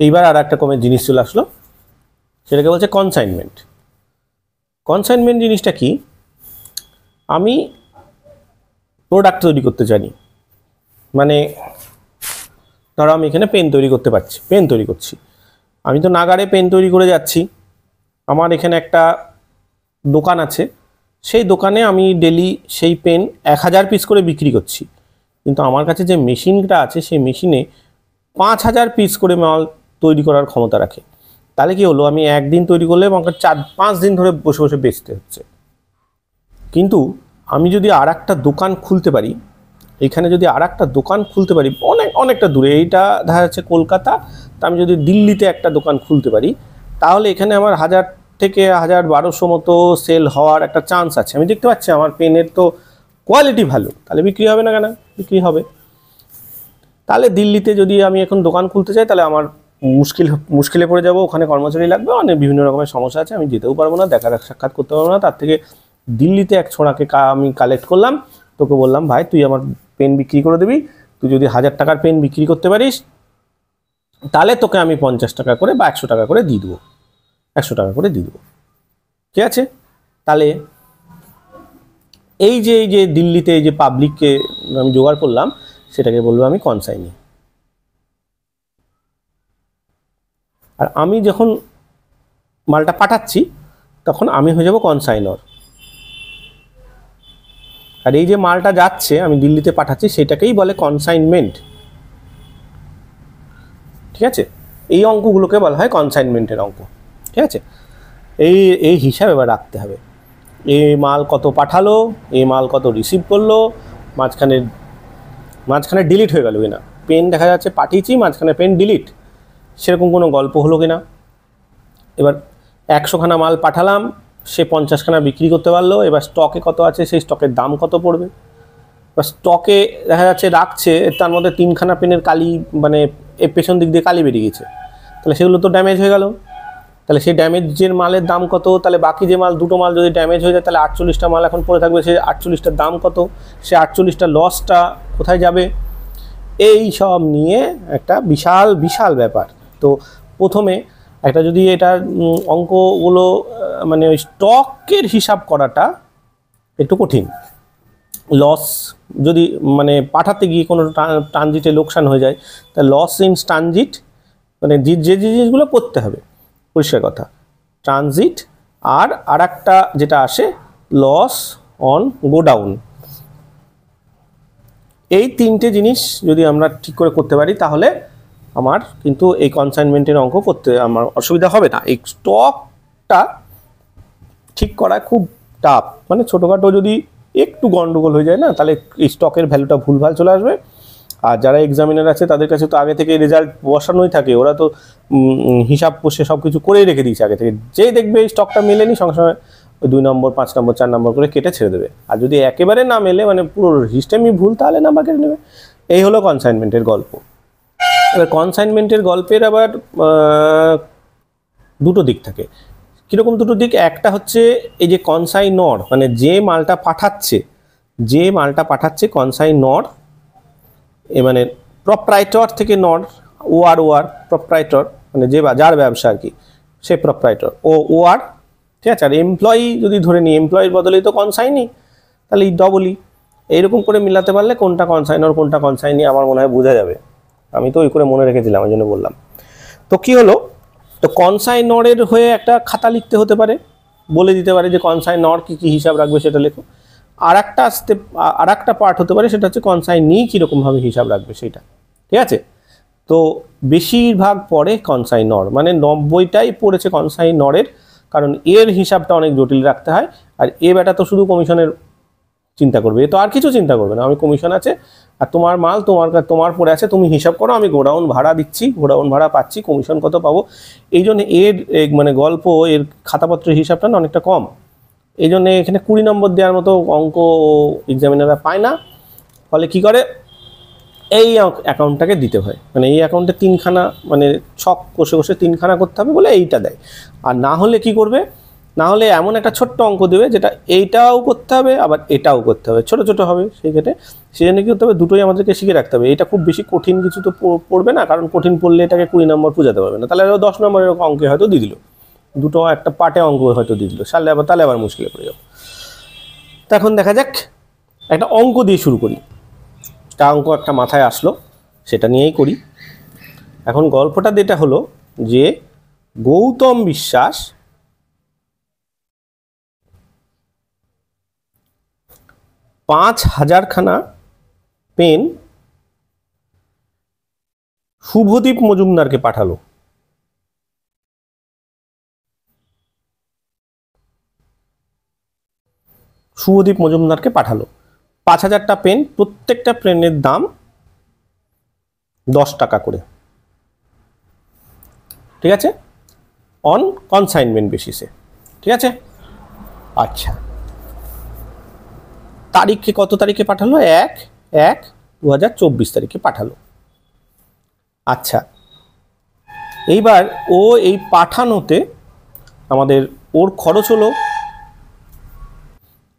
এইবার আর একটা কমের জিনিস চলে আসলো, সেটাকে বলছে কনসাইনমেন্ট। কনসাইনমেন্ট জিনিসটা কি? আমি প্রোডাক্ট তৈরি করতে জানি, মানে ধরো আমি এখানে পেন তৈরি করতে পারছি, পেন তৈরি করছি, আমি তো নাগারে পেন তৈরি করে যাচ্ছি। আমার এখানে একটা দোকান আছে, সেই দোকানে আমি ডেলি সেই পেন 1000 পিস করে বিক্রি করছি, কিন্তু আমার কাছে যে মেশিনটা আছে সেই মেশিনে 5000 পিস করে মাল তৈরি করার ক্ষমতা রাখে। তাহলে কি হলো, আমি একদিন তৈরি করলে আমাকে 4-5 দিন ধরে বসে বসে বেচতে হচ্ছে। কিন্তু আমি যদি আর একটা দোকান খুলতে পারি, এখানে যদি আর একটা দোকান খুলতে পারি অনেকটা দূরে, এইটা দেখা যাচ্ছে কলকাতা, তা আমি যদি দিল্লিতে একটা দোকান খুলতে পারি, তাহলে এখানে আমার 1000 থেকে 1200 মতো সেল হওয়ার একটা চান্স আছে। আমি দেখতে পাচ্ছি আমার পেনের তো কোয়ালিটি ভালো, তাহলে বিক্রি হবে না কেন? বিক্রি হবে। তাহলে দিল্লিতে যদি আমি এখন দোকান খুলতে চাই, তাহলে আমার মুশকিলে পড়ে যাব, ওখানে কর্মচারী লাগবে, অনেক বিভিন্ন রকমের সমস্যা আছে, আমি যেতেও পারবো না, দেখা সাক্ষাৎ করতে পারবো না। তার থেকে দিল্লিতে এক ছোঁড়াকে আমি কালেক্ট করলাম, তোকে বললাম ভাই তুই আমার পেন বিক্রি করে দিবি, তুই যদি 1000 টাকার পেন বিক্রি করতে পারিস তাহলে তোকে আমি 50 টাকা করে বা 100 টাকা করে দিয়ে দেবো, 100 টাকা করে দিয়ে দেবো, ঠিক আছে? তাহলে এই যে দিল্লিতে এই যে পাবলিককে আমি জোগাড় করলাম, সেটাকে বলবো আমি কনসাইনি। আর আমি যখন মালটা পাঠাচ্ছি তখন আমি হয়ে যাব কনসাইনর। আর এই যে মালটা যাচ্ছে আমি দিল্লিতে পাঠাচ্ছি সেটাকেই বলে কনসাইনমেন্ট, ঠিক আছে? এই অঙ্কগুলোকে বলা হয় কনসাইনমেন্টের অঙ্ক, ঠিক আছে? এই হিসাব এবার রাখতে হবে, এই মাল কত পাঠালো, এই মাল কত রিসিভ করলো, মাঝখানে ডিলিট হয়ে গেল কিনা, পেন দেখা যাচ্ছে পাঠিয়েছি মাঝখানে পেন ডিলিট, সেরকম কোনো গল্প হলো কিনা। এবার 100 খানা মাল পাঠালাম, সে 50 খানা বিক্রি করতে পারলো, এবার স্টকে কত আছে, সেই স্টকের দাম কত পড়বে। এবার স্টকে দেখা যাচ্ছে রাখছে, তার মধ্যে 3 খানা পেনের কালি, মানে পেছন দিক দিয়ে কালি বেরিয়ে গেছে, তাহলে সেগুলো তো ড্যামেজ হয়ে গেল। তাহলে সেই ড্যামেজের মালের দাম কত, তাহলে বাকি যে মাল 2টো মাল যদি ড্যামেজ হয়ে যায় তাহলে 48টা মাল এখন পড়ে থাকবে, সেই 48টার দাম কত, সে 48টা লসটা কোথায় যাবে, এই সব নিয়ে একটা বিশাল ব্যাপার। তো প্রথমে একটা যদি এটা অঙ্কগুলো মানে ওই স্টকের হিসাব করাটা একটু কঠিন। লস যদি মানে পাঠাতে গিয়ে কোনো ট্রানজিটে লোকসান হয়ে যায়, তা লস ইন ট্রানজিট, মানে যে জিনিসগুলো করতে হবে, পরিষ্কার কথা, ট্রানজিট আর একটা যেটা আসে লস অন গোডাউন, এই 3টে জিনিস যদি আমরা ঠিক করে করতে পারি তাহলে আমার কিন্তু এই কনসাইনমেন্টের অঙ্ক করতে আমার অসুবিধা হবে না। এই স্টকটা ঠিক করা খুব টাফ, মানে ছোটোখাটো যদি একটু গন্ডগোল হয়ে যায় না, তাহলে এই স্টকের ভ্যালুটা ভুলভাল চলে আসবে। আর যারা এক্সামিনার আছে তাদের কাছে তো আগে থেকে রেজাল্ট বসানোই থাকে, ওরা তো হিসাব কষে সব কিছু করেই রেখে দিয়েছে আগে থেকে, যেই দেখবে এই স্টকটা মেলেনি সঙ্গে সঙ্গে ওই 2 নম্বর 5 নম্বর 4 নম্বর করে কেটে ছেড়ে দেবে। আর যদি একেবারে না মেলে, মানে পুরো সিস্টেমই ভুল, তাহলে নাম্বার কেটে নেবে। এই হলো কনসাইনমেন্টের গল্প। এবার কনসাইনমেন্টের গল্পের আবার 2টো দিক থাকে। কীরকম 2টো দিক? একটা হচ্ছে এই যে কনসাইনর, মানে যে মালটা পাঠাচ্ছে কনসাইনর, মানে প্রপ্রাইটর থেকে নর, ওয়ার প্রপ্রাইটর, মানে যে যার ব্যবসা আর কি, সে প্রপ্রাইটর, ওয়ার, ঠিক আছে? আর এমপ্লয়ি যদি ধরে নিই, এমপ্লয়ির বদলেই তো কনসাইনি, তাহলে এই ডবলই। এইরকম করে মিলাতে পারলে কোনটা কনসাইনর কোনটা কনসাইনি আমার মনে হয় বোঝা যাবে। আমি তো ওই করে মনে রেখেছিলাম, ওই জন্য বললাম। তো কি হলো, তো কনসাইনরের হয়ে একটা খাতা লিখতে হতে পারে, বলে দিতে পারে যে কনসাইনর কী হিসাব রাখবে সেটা লেখো। আর একটা পার্ট হতে পারে, সেটা হচ্ছে কনসাইনি কীরকমভাবে হিসাব রাখবে সেটা, ঠিক আছে? তো বেশিরভাগ পড়ে কনসাইনর, মানে 90টাই পড়েছে কনসাইনরের, কারণ এর হিসাবটা অনেক জটিল রাখতে হয়। আর বেটা তো শুধু কমিশনের চিন্তা করবে, এ তো আর কিছু চিন্তা করবে না, আমি কমিশন আছে আর তোমার মাল তোমার পড়ে আছে, তুমি হিসাব করো, আমি গোডাউন ভাড়া দিচ্ছি, গোডাউন ভাড়া পাচ্ছি, কমিশন কত পাবো। এই জন্য মানে গল্প, এর খাতাপত্রের হিসাবটা না অনেকটা কম, এই জন্য এখানে 20 নম্বর দেওয়ার মতো অঙ্ক এক্সামিনাররা পায় না। ফলে কি করে, এই অ্যাকাউন্টটাকে দিতে হয়, মানে এই অ্যাকাউন্টে 3খানা, মানে ছক কষে 3খানা করতে হবে বলে এইটা দেয়। আর না হলে কি করবে, না হলে এমন একটা ছোট্ট অঙ্ক দেবে যেটা এইটাও করতে হবে আবার এটাও করতে হবে, ছোট ছোট হবে, সেই ক্ষেত্রে সেই জন্য কী করতে হবে, দুটোই আমাদেরকে শিখে রাখতে হবে। এটা খুব বেশি কঠিন কিছু তো পড়বে না, কারণ কঠিন পড়লে এটাকে 20 নম্বর বোঝাতে পারবে না, তাহলে 10 নম্বরের অঙ্কে হয়তো দিয়ে দিল, দুটো একটা পার্টে অঙ্ক হয়তো দিয়ে দিল, তাহলে আবার মুশকিলে পড়ে যাবো। তো এখন দেখা যাক, একটা অঙ্ক দিয়ে শুরু করি। একটা অঙ্ক একটা মাথায় আসলো, সেটা নিয়েই করি। এখন গল্পটা যেটা হলো যে গৌতম বিশ্বাস 5000 খানা পেন শুভদীপ মজুমদারকে পাঠালো। শুভদীপ মজুমদারকে পাঠালো 5000টা পেন, প্রত্যেকটা পেনের দাম 10 টাকা করে, ঠিক আছে, অন কনসাইনমেন্ট বেসিসে, ঠিক আছে। আচ্ছা, তারিখে কত তারিখে পাঠালো? 1/1/2024 তারিখে পাঠালো। আচ্ছা, এইবার ও এই পাঠানোতে আমাদের ওর খরচ হলো,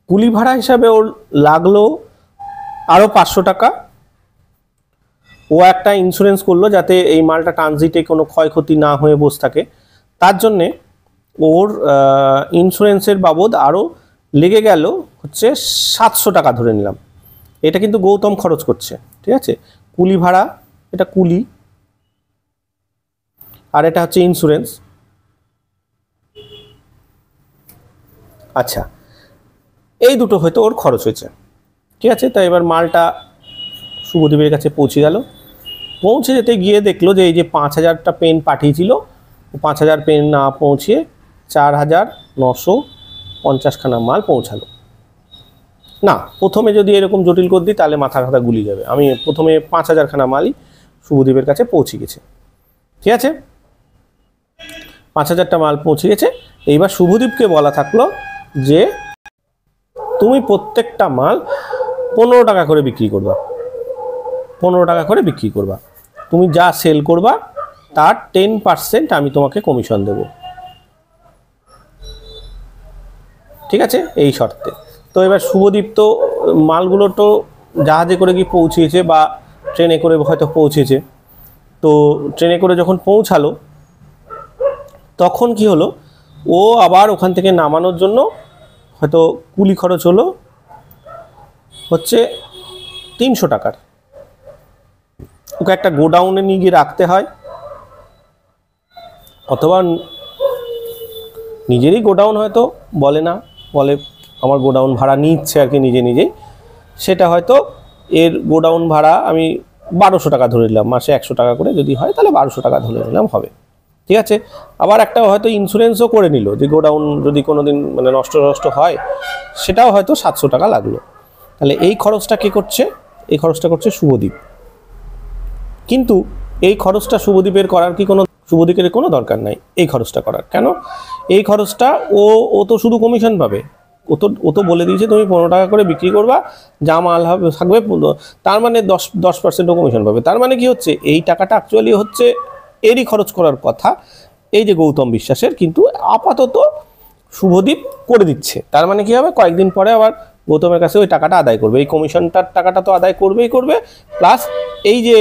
কুলি ভাড়া হিসাবে ওর লাগলো আরও 500 টাকা। ও একটা ইন্স্যুরেন্স করলো যাতে এই মালটা ট্রানজিটে কোনো ক্ষয়ক্ষতি না হয়ে বসে থাকে, তার জন্যে ওর ইন্স্যুরেন্সের বাবদ আরও লেগে গেল হচ্ছে 700 টাকা ধরে নিলাম। এটা কিন্তু গৌতম খরচ করছে, ঠিক আছে। কুলি ভাড়া, এটা কুলি, আর এটা হচ্ছে ইন্স্যুরেন্স। আচ্ছা, এই দুটো হয়তো ওর খরচ হয়েছে, ঠিক আছে। তাই এবার মালটা শুভদীপের কাছে পৌঁছে গেল। পৌঁছে যেতে গিয়ে দেখলো যে এই যে 5000টা পেন পাঠিয়েছিল, 5000 পেন না পৌঁছিয়ে 4950 খানা মাল পৌঁছালো না। প্রথমে যদি এরকম জটিল করে দিই তাহলে মাথা খাতা গুলি যাবে। আমি প্রথমে 5000 খানা মালই শুভদীপের কাছে পৌঁছে গেছে, ঠিক আছে। 5000টা মাল পৌঁছে গেছে। এইবার শুভদীপকে বলা থাকলো যে তুমি প্রত্যেকটা মাল 15 টাকা করে বিক্রি করবা, 15 টাকা করে বিক্রি করবা। তুমি যা সেল করবা তার 10% আমি তোমাকে কমিশন দেব, ঠিক আছে, এই শর্তে। তো এবার শুভদীপ তো মালগুলো তো জাহাজে করে গিয়ে পৌঁছেছে বা ট্রেনে করে হয়তো পৌঁছেছে। তো ট্রেনে করে যখন পৌঁছালো তখন কি হলো, ও আবার ওখান থেকে নামানোর জন্য হয়তো কুলি খরচ হলো হচ্ছে 300 টাকার। ওকে একটা গোডাউনে নিয়ে গিয়ে রাখতে হয়, অথবা নিজেরই গোডাউন হয়তো বলে না, বলে আমার গোডাউন ভাড়া নিচ্ছে আর কি নিজে নিজেই, সেটা হয়তো এর গোডাউন ভাড়া আমি 1200 টাকা ধরে নিলাম, মাসে 100 টাকা করে যদি হয় তাহলে 1200 টাকা ধরে নিলাম, হবে, ঠিক আছে। আবার একটা হয়তো ইন্স্যুরেন্সও করে নিল যে গোডাউন যদি কোনো দিন মানে নষ্ট হয় সেটাও হয়তো 700 টাকা লাগলো। তাহলে এই খরচটা কে করছে? এই খরচটা করছে শুভদীপ। কিন্তু এই খরচটা শুভদীপের করার কি শুভদীপের কোনো দরকার নাই এই খরচটা করার। কেন? এই খরচটা ও তো শুধু কমিশন পাবে। ও তো বলে দিয়েছে তুমি 15 টাকা করে বিক্রি করবা, যা মাল হবে থাকবে, তার মানে 10% কমিশন পাবে। তার মানে কি হচ্ছে, এই টাকাটা অ্যাকচুয়ালি হচ্ছে এরই খরচ করার কথা, এই যে গৌতম বিশ্বাসের, কিন্তু আপাতত শুভদীপ করে দিচ্ছে। তার মানে কি হবে, কয়েকদিন পরে আবার গৌতমের কাছে ওই টাকাটা আদায় করবে, এই কমিশনটার টাকাটা তো আদায় করবে, প্লাস এই যে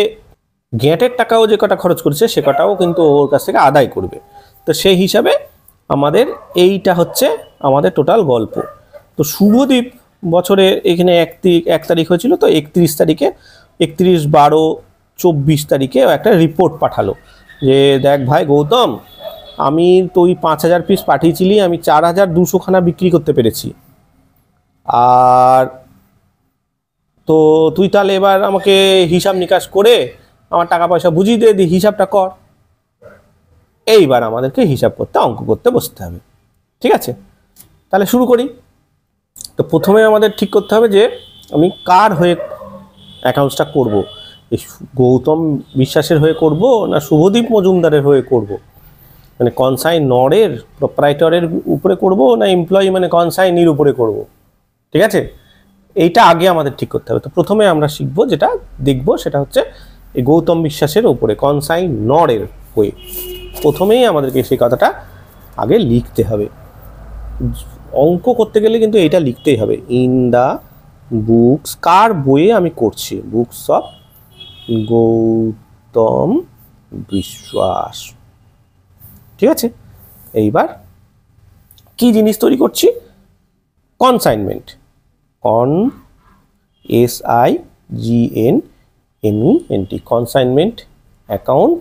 গ্যাটের টাকাও যে কটা খরচ করছে সে কটাও কিন্তু ওর কাছ থেকে আদায় করবে। তো সেই হিসাবে আমাদের এইটা হচ্ছে আমাদের টোটাল গল্প। তো শুভদীপ বছরে এখানে 1 তারিখ হয়েছিল, তো 31 তারিখে 31/12/24 তারিখে একটা রিপোর্ট পাঠালো যে দেখ ভাই গৌতম, আমি তো ওই 5000 পিস পাঠিয়েছিলি, আমি 4200 খানা বিক্রি করতে পেরেছি, আর তো তুই তাহলে এবার আমাকে হিসাব নিকাশ করে আমার টাকা পয়সা বুঝিয়ে দিয়ে হিসাবটা কর। এইবার আমাদেরকে হিসাব করতে, অঙ্ক করতে বসতে হবে, ঠিক আছে। তাহলে শুরু করি। তো প্রথমে আমাদের ঠিক করতে হবে যে আমি কার হয়ে অ্যাকাউন্টসটা করব, এই গৌতম বিশ্বাসের হয়ে করব না শুভদীপ মজুমদারের হয়ে করব, মানে কনসাইনরের প্রোপ্রাইটরের উপরে করব না এমপ্লয়ি মানে কনসাইনির উপরে করব, ঠিক আছে। এইটা আগে আমাদের ঠিক করতে হবে। তো প্রথমে আমরা শিখব, যেটা দেখব সেটা হচ্ছে এই গৌতম বিশ্বাসের উপরে কনসাইনরের হয়ে। প্রথমেই আমাদেরকে সেই কথাটা আগে লিখতে হবে। অঙ্ক করতে গেলে কিন্তু এটা লিখতেই হবে, ইন দ্য বুকস, কার বইয়ে আমি করছি, বুকস অফ গৌতম বিশ্বাস। ঠিক আছে, এইবার কি জিনিস তৈরি করছি, কনসাইনমেন্ট, SIGNMENT, কনসাইনমেন্ট অ্যাকাউন্ট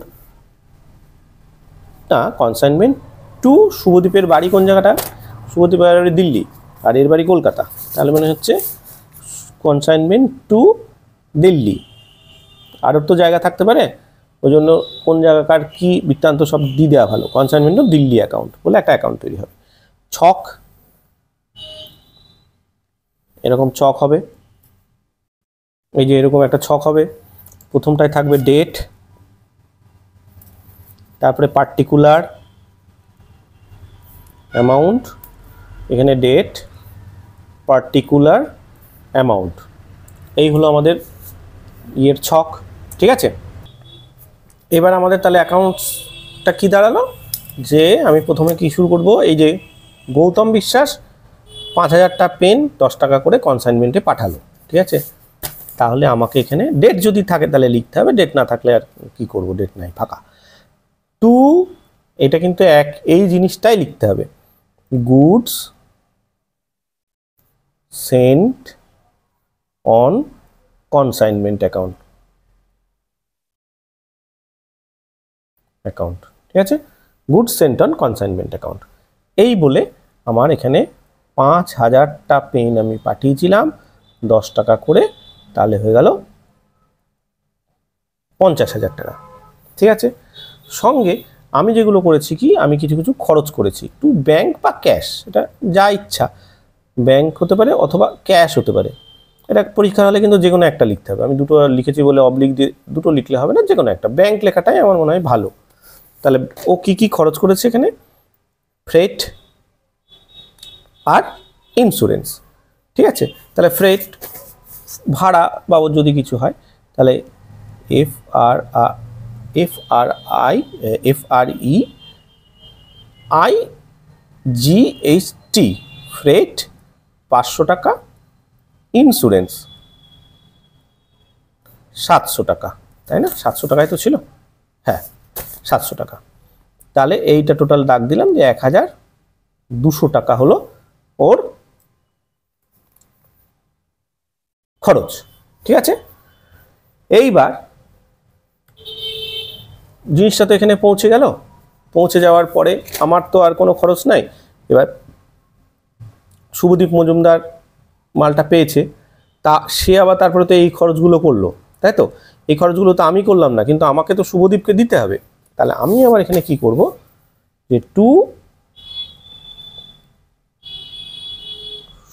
না, কনসাইনমেন্ট টু শুভদীপের বাড়ি কোন জায়গাটা, শুভদীপের বাড়ি দিল্লি আর এর বাড়ি কলকাতা, তাহলে মানে হচ্ছে কনসাইনমেন্ট টু দিল্লি। আরও তো জায়গা থাকতে পারে, ওই জন্য কোন জায়গাকার কি বৃত্তান্ত সব দিয়ে দেওয়া ভালো, কনসাইনমেন্ট টু দিল্লি অ্যাকাউন্ট বলে একটা অ্যাকাউন্ট তৈরি হবে। ছক, এরকম ছক হবে, এই যে এরকম একটা ছক হবে, প্রথমটায় থাকবে ডেট, তারপরে পার্টিকুলার অ্যামাউন্ট, এখানে ডেট পার্টিকুলার অ্যামাউন্ট, এই হলো আমাদের ইয়ের ছক। ঠিক আছে, এবার আমাদের তাহলে অ্যাকাউন্টসটা কি দাঁড়ালো, যে আমি প্রথমে কি শুরু করব, এই যে গৌতম বিশ্বাস 5000টা পেন 10 টাকা করে কনসাইনমেন্টে পাঠালো। ঠিক আছে, তাহলে আমাকে এখানে ডেট যদি থাকে তাহলে লিখতে হবে, ডেট না থাকলে আর কি করব, ডেট নাই, ফাঁকা। টু, এটা কিন্তু এই জিনিসটাই লিখতে হবে, goods sent on consignment account, ঠিক আছে, goods sent on consignment account. এই বলে আমার এখানে 5000টা পেন আমি পাঠিয়েছিলাম 10 টাকা করে, তাহলে হয়ে গেল 50,000 টাকা। ঠিক আছে, সঙ্গে আমি যেগুলো করেছি কি, আমি কিছু কিছু খরচ করেছি, টু ব্যাংক বা ক্যাশ, এটা যা ইচ্ছা, ব্যাংক হতে পারে অথবা ক্যাশ হতে পারে, এটা পরীক্ষা হলে কিন্তু যে কোনো একটা লিখতে হবে, আমি দুটো লিখেছি বলে অবলিক দিয়ে দুটো লিখলে হবে না, যে কোনো একটা, ব্যাংক লেখাটাই আমার মনে হয় ভালো। তাহলে ও কি কি খরচ করেছে এখানে, ফ্রেট আর ইন্স্যুরেন্স। ঠিক আছে, তাহলে ফ্রেট ভাড়া বাবদ যদি কিছু হয়, তাহলে FREIGHT ফ্রেট 500 টাকা, ইন্স্যুরেন্স 700 টাকা, তাই না, 700 টাকায় তো ছিল, হ্যাঁ 700 টাকা। তাহলে এইটা টোটাল দাগ দিলাম যে 1200 টাকা হলো ওর খরচ। ঠিক আছে, এইবার জিনিসটা তো এখানে পৌঁছে গেল, পৌঁছে যাওয়ার পরে আমার তো আর কোনো খরচ নাই, এবার শুভদীপ মজুমদার মালটা পেয়েছে, তা সে আবার তারপরে তো এই খরচগুলো করলো, তাই তো, এই খরচগুলো তো আমি করলাম না, কিন্তু আমাকে তো শুভদীপকে দিতে হবে, তাহলে আমি আবার এখানে কি করব, যে টু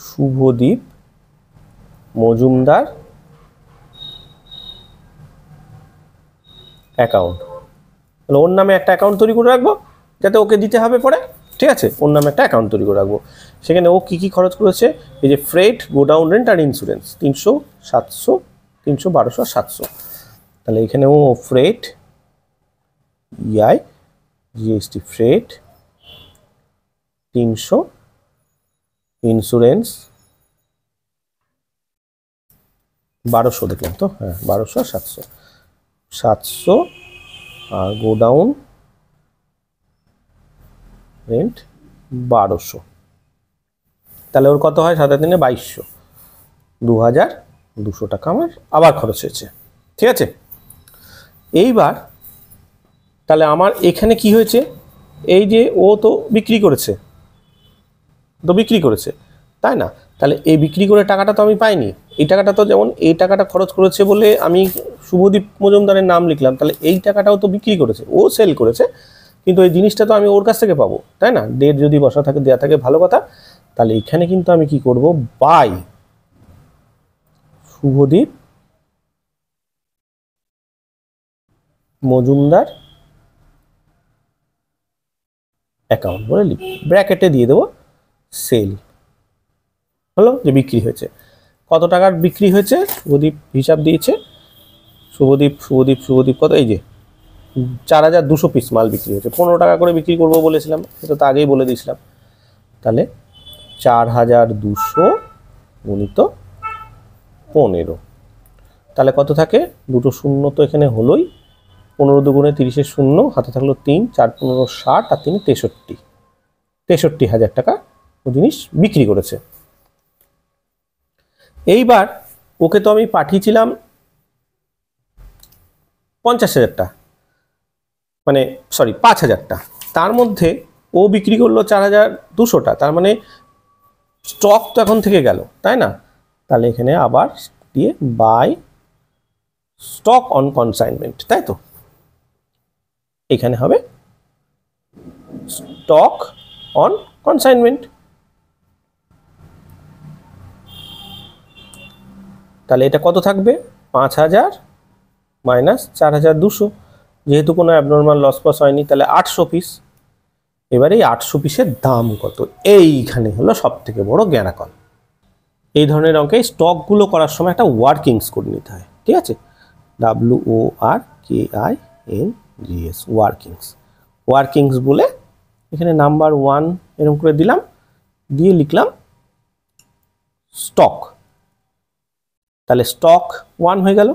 শুভদীপ মজুমদার অ্যাকাউন্ট, তাহলে ওর নামে একটা অ্যাকাউন্ট তৈরি করে রাখবো, যাতে ওকে দিতে হবে পরে। ঠিক আছে, ওর নামে একটা অ্যাকাউন্ট তৈরি করে রাখবো, সেখানে ও কী কী খরচ করেছে, এই যে ফ্রেট, গোডাউন রেন্ট আর ইন্স্যুরেন্স 300, 700, 300, 1200 আর 700, তাহলে এখানে ও ফ্রেট GST ফ্রেট 300, ইন্স্যুরেন্স 1200 দেখলাম তো, হ্যাঁ 1200 আর 700 আর গোডাউন রেন্ট 1200, তাহলে ওর কত হয়, 7 দিনে 2200, 2200 টাকা আমার আবার খরচ হয়েছে। ঠিক আছে, এইবার তাহলে আমার এখানে কি হয়েছে, এই যে ও তো বিক্রি করেছে, তাই না, তাহলে এই বিক্রি করে টাকাটা তো আমি পাইনি, এই টাকাটা তো, যেমন এই টাকাটা খরচ করেছে বলে আমি শুভদীপ মজুমদারের নাম লিখলাম, তাহলে এই টাকাটাও তো বিক্রি করেছে, ও সেল করেছে, কিন্তু এই জিনিসটা তো আমি ওর কাছ থেকে পাবো, তাই না, ডেট যদি বসা থাকে, দেওয়া থাকে, ভালো কথা। তাহলে এখানে কিন্তু আমি কি করব, বাই শুভদীপ মজুমদার অ্যাকাউন্ট বলে লিখব, ব্র্যাকেটে দিয়ে দেবো সেল, হলো যে বিক্রি হয়েছে, কত টাকার বিক্রি হয়েছে, শুভদীপ হিসাব দিয়েছে, শুভদীপ কত, এই যে 4200 পিস মাল বিক্রি হয়েছে, 15 টাকা করে বিক্রি করবো বলেছিলাম, সেটা তো আগেই বলে দিয়েছিলাম, তাহলে 4200 গুণিত 15, তাহলে কত থাকে? দুটো শূন্য তো এখানে হলোই, 15 দুগুণে 30-এর শূন্য, হাতে থাকলো 3, 4 15 60, আর 3 63,000 টাকা ও জিনিস বিক্রি করেছে। এইবার ওকে তো আমি পাঠিয়েছিলাম 50,000টা, মানে সরি 5,000টা, তার মধ্যে ও বিক্রি করলো 4,200টা, তার মানে স্টক তো এখন থেকে গেল, তাই না? তাহলে এখানে আবার দিয়ে বাই স্টক অন কনসাইনমেন্ট, তাই তো? এখানে হবে স্টক অন কনসাইনমেন্ট। তাহলে এটা কত থাকবে? 5,000 মাইনাস 4,200, যেহেতু কোনো অ্যাবনর্মাল লস পস হয়নি, তাহলে 800 পিস। এবারে এই 800 পিসের দাম কত? এইখানে হলো সব থেকে বড় জ্ঞানাকল। এই ধরনের অঙ্কে স্টকগুলো করার সময় একটা ওয়ার্কিংস করে নিতে হয়, ঠিক আছে? WORKINGS, ওয়ার্কিংস বলে এখানে নাম্বার 1 এরকম করে দিলাম, দিয়ে লিখলাম স্টক। তাহলে স্টক 1 হয়ে গেল।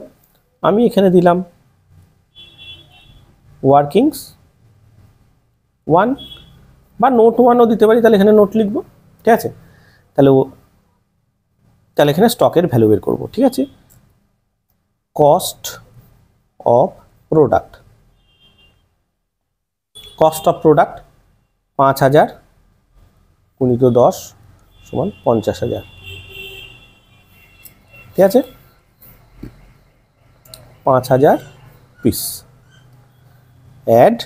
আমি এখানে দিলাম ওয়ার্কিংস 1 বা নোট 1ও দিতে পারি, তাহলে এখানে নোট লিখবো, ঠিক আছে? তাহলে এখানে স্টকের ভ্যালু বের করবো, ঠিক আছে? Cost of product, cost of product 5,000 গুণিত 10 সমান 50,000, ঠিক আছে? 5,000 piece. Add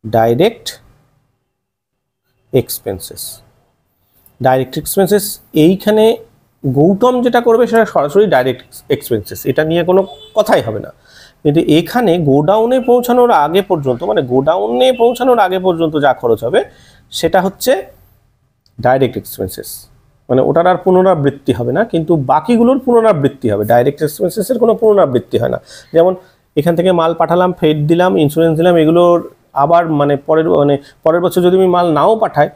direct expenses, direct expenses এইখানে গৌতম যেটা করবে সেটা সরাসরি ডাইরেক্ট এক্সপেন্সেস, এটা নিয়ে কোনো কথাই হবে না। কিন্তু এখানে গোডাউনে পৌঁছানোর আগে পর্যন্ত, মানে গোডাউনে পৌঁছানোর আগে পর্যন্ত যা খরচ হবে সেটা হচ্ছে ডাইরেক্ট এক্সপেন্সেস, মানে ওটার আর পুনরাবৃত্তি হবে না, কিন্তু বাকিগুলোর পুনরাবৃত্তি হবে। ডাইরেক্ট এক্সপেন্সেসের কোনো পুনরাবৃত্তি হয় না। যেমন এখান থেকে মাল পাঠালাম, ফেরত দিলাম, ইন্স্যুরেন্স দিলাম, এগুলোর আবার পরের বছর যদি আমি মাল নাও পাঠাই,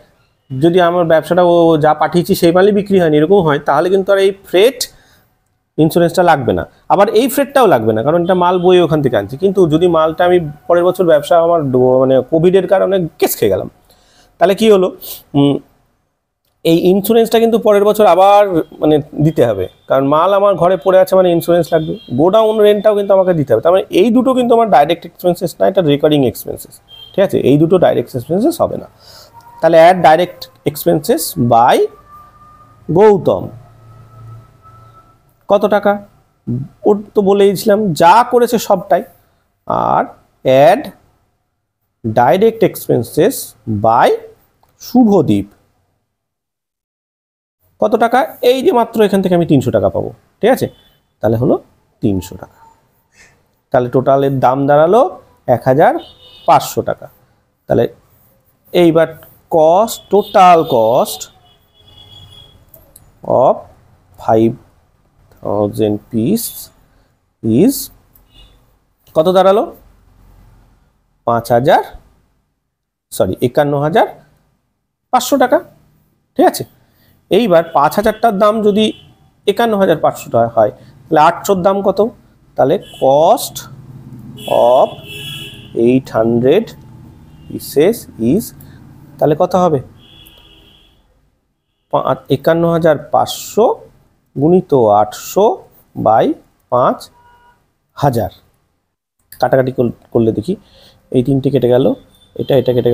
যদি আমার ব্যবসাটা ও যা পাঠিয়েছি সেই মালই বিক্রি হয়নি এরকম হয়, তাহলে কিন্তু আর এই ফ্রেট ইন্স্যুরেন্সটা লাগবে না, আবার এই ফ্রেটটাও লাগবে না, কারণ এটা মাল বই ওখান থেকে আনছি। কিন্তু যদি মালটা আমি পরের বছর ব্যবসা আমার মানে কোভিডের কারণে কেস খেয়ে গেলাম, তাহলে কি হলো? এই ইন্স্যুরেন্সটা কিন্তু পরের বছর আবার মানে দিতে হবে, কারণ মাল আমার ঘরে পড়ে আছে, মানে ইন্স্যুরেন্স লাগবে। গোডাউন রেন্টটাও কিন্তু আমাকে দিতে হবে। তার মানে এই দুটো কিন্তু আমার ডাইরেক্ট এক্সপেন্সেস না, এটা রেকারিং এক্সপেন্সেস, ঠিক আছে? এই দুটো ডাইরেক্ট এক্সপেন্সেস হবে না। তাহলে add direct expenses by Gautam, কত টাকা? ওর তো বলেইছিলাম যা করেছে সবটাই। আর add direct expenses by Subhadeep, কত টাকা? এই যে মাত্র এখান থেকে আমি 300 টাকা পাবো, ঠিক আছে? তাহলে হলো 300 টাকা। তাহলে টোটালের দাম দাঁড়ালো 1,500 টাকা। তাহলে এইবার cost, total cost of 5,000 piece is কত দাঁড়ালো? 51,500 টাকা, ঠিক আছে? এইবার 5,000টার দাম যদি 51,500 টাকা হয়, তাহলে 800-র দাম কত? তাহলে কস্ট অফ 800 পিসেস ইজ, তাহলে কত হবে? 51,500 গুণিত 800 বাই 5,000। কাটাকাটি করলে দেখি, এই 3টে কেটে গেল, এটা কেটে গেল।